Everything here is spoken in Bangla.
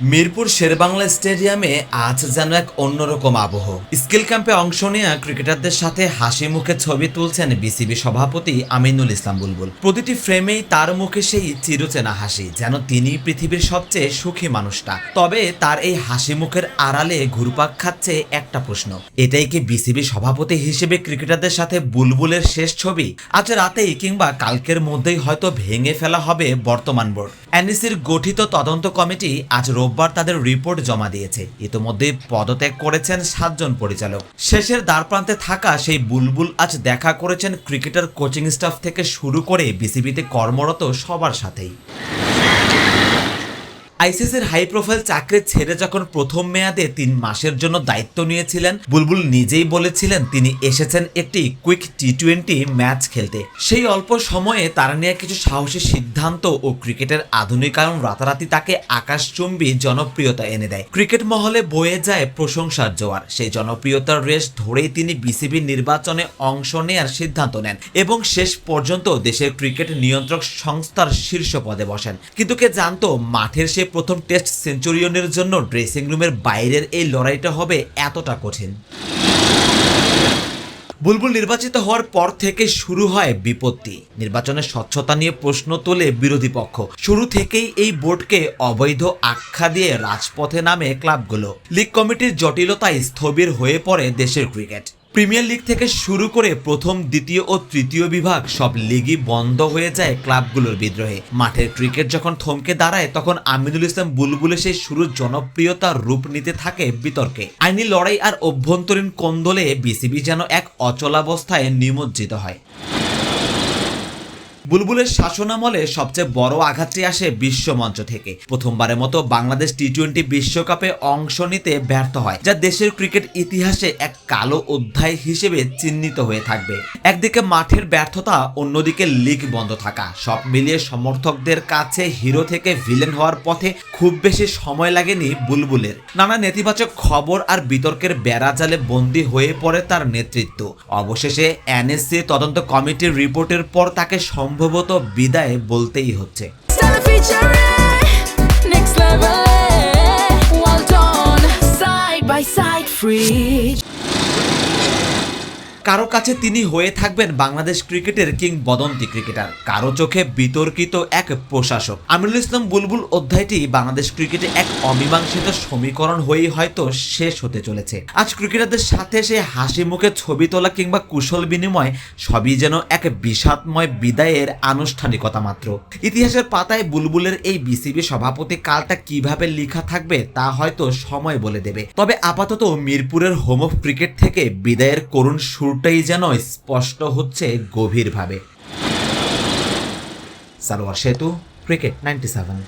মিরপুর শেরেবাংলা স্টেডিয়ামে আজ যেন এক অন্যরকম আবহ। স্কিল ক্যাম্পে অংশ নেওয়া ক্রিকেটারদের সাথে হাসি মুখে ছবি তুলছেন বিসিবি সভাপতি আমিনুল ইসলাম বুলবুল। প্রতিটি ফ্রেমেই তার মুখে সেই চিরচেনা হাসি, যেন তিনি পৃথিবীর সবচেয়ে সুখী মানুষটা। তবে তার এই হাসি মুখের আড়ালে ঘুরপাক খাচ্ছে একটা প্রশ্ন, এটাই কি বিসিবি সভাপতি হিসেবে ক্রিকেটারদের সাথে বুলবুলের শেষ ছবি? আজ রাতেই কিংবা কালকের মধ্যেই হয়তো ভেঙে ফেলা হবে বর্তমান বোর্ড। এনএসির গঠিত তদন্ত কমিটি আজ রোববার তাদের রিপোর্ট জমা দিয়েছে। ইতোমধ্যে পদত্যাগ করেছেন 7 জন পরিচালক। শেষের দ্বারপ্রান্তে থাকা সেই বুলবুল আজ দেখা করেছেন ক্রিকেটার, কোচিং স্টাফ থেকে শুরু করে বিসিবিতে কর্মরত সবার সাথেই। আইসিসির হাই প্রোফাইল চাকরি ছেড়ে যখন প্রথম মেয়াদে 3 মাসের জন্য দায়িত্ব নিয়েছিলেন, বুলবুল নিজেই বলেছিলেন তিনি এসেছেন একটি কুইক টি20 ম্যাচ খেলতে। সেই অল্প সময়ে তারা নিয়ে কিছু সাহসী সিদ্ধান্ত ও ক্রিকেটের আধুনিকায়ন রাতারাতি তাকে আকাশচুম্বী জনপ্রিয়তা এনে দেয়। ক্রিকেট মহলে বয়ে যায় প্রশংসার জোয়ার। সেই জনপ্রিয়তার রেশ ধরেই তিনি বিসিবি নির্বাচনে অংশ নেয়ার সিদ্ধান্ত নেন এবং শেষ পর্যন্ত দেশের ক্রিকেট নিয়ন্ত্রক সংস্থার শীর্ষ পদে বসেন। কিন্তু কে জানতো মাঠের সে প্রথম টেস্ট সেঞ্চুরিয়নের জন্য ড্রেসিং রুমের বাইরের এই লড়াইটা হবে এতটা কঠিন। বুলবুল নির্বাচিত হওয়ার পর থেকে শুরু হয় বিপত্তি। নির্বাচনের স্বচ্ছতা নিয়ে প্রশ্ন তোলে বিরোধী পক্ষ। শুরু থেকেই এই বোর্ডকে অবৈধ আখ্যা দিয়ে রাজপথে নামে ক্লাবগুলো। লীগ কমিটির জটিলতায় স্থবির হয়ে পড়ে দেশের ক্রিকেট। প্রিমিয়ার লিগ থেকে শুরু করে প্রথম, দ্বিতীয় ও তৃতীয় বিভাগ সব লিগই বন্ধ হয়ে যায় ক্লাবগুলোর বিদ্রোহে। মাঠের ক্রিকেট যখন থমকে দাঁড়ায়, তখন আমিনুল ইসলাম বুলবুলের সেই শুরুর জনপ্রিয়তার রূপ নিতে থাকে বিতর্কে। আইনি লড়াই আর অভ্যন্তরীণ কোন্দলে বিসিবি যেন এক অচলাবস্থায় নিমজ্জিত হয়। বুলবুলের শাসনামলে সবচেয়ে বড় আঘাতটি আসে বিশ্বমঞ্চ থেকে। প্রথমবারের মতো বাংলাদেশ টি20 বিশ্বকাপে অংশ নিতে ব্যর্থ হয়, যা দেশের ক্রিকেট ইতিহাসে এক কালো অধ্যায় হিসেবে চিহ্নিত হয়ে থাকবে। একদিকে মাঠের ব্যর্থতা, অন্যদিকে লিগ বন্ধ থাকা, সব মিলিয়ে সমর্থকদের কাছে হিরো থেকে ভিলেন হওয়ার পথে খুব বেশি সময় লাগেনি বুলবুলের। নানা নেতিবাচক খবর আর বিতর্কের বেড়াজালে বন্দী হয়ে পড়ে তার নেতৃত্ব। অবশেষে এনএসসি তদন্ত কমিটির রিপোর্টের পর তাকে সম্ভবত বিদায় বলতেই হচ্ছে। কারো কাছে তিনি হয়ে থাকবেন বাংলাদেশ ক্রিকেটের কিংবদন্তি ক্রিকেটার, কারো চোখে বিতর্কিত এক প্রশাসক। আমিনুল ইসলাম বুলবুল অধ্যায়টি বাংলাদেশ ক্রিকেটে এক অমীমাংসিত সমীকরণ হয়েই হয়তো শেষ হতে চলেছে। আজ ক্রিকেটারদের সাথে সে হাসি মুখে ছবি তোলা কিংবা কুশল বিনিময় সবই যেন এক বিষাদময় বিদায়ের আনুষ্ঠানিকতা মাত্র। ইতিহাসের পাতায় বুলবুলের এই বিসিবি সভাপতি কালটা কিভাবে লেখা থাকবে তা হয়তো সময় বলে দেবে। তবে আপাতত মিরপুরের হোম অফ ক্রিকেট থেকে বিদায়ের করুণ সুরটাই যেন স্পষ্ট হচ্ছে গভীরভাবে। সালোয়ার সেতু, ক্রিকেট 97।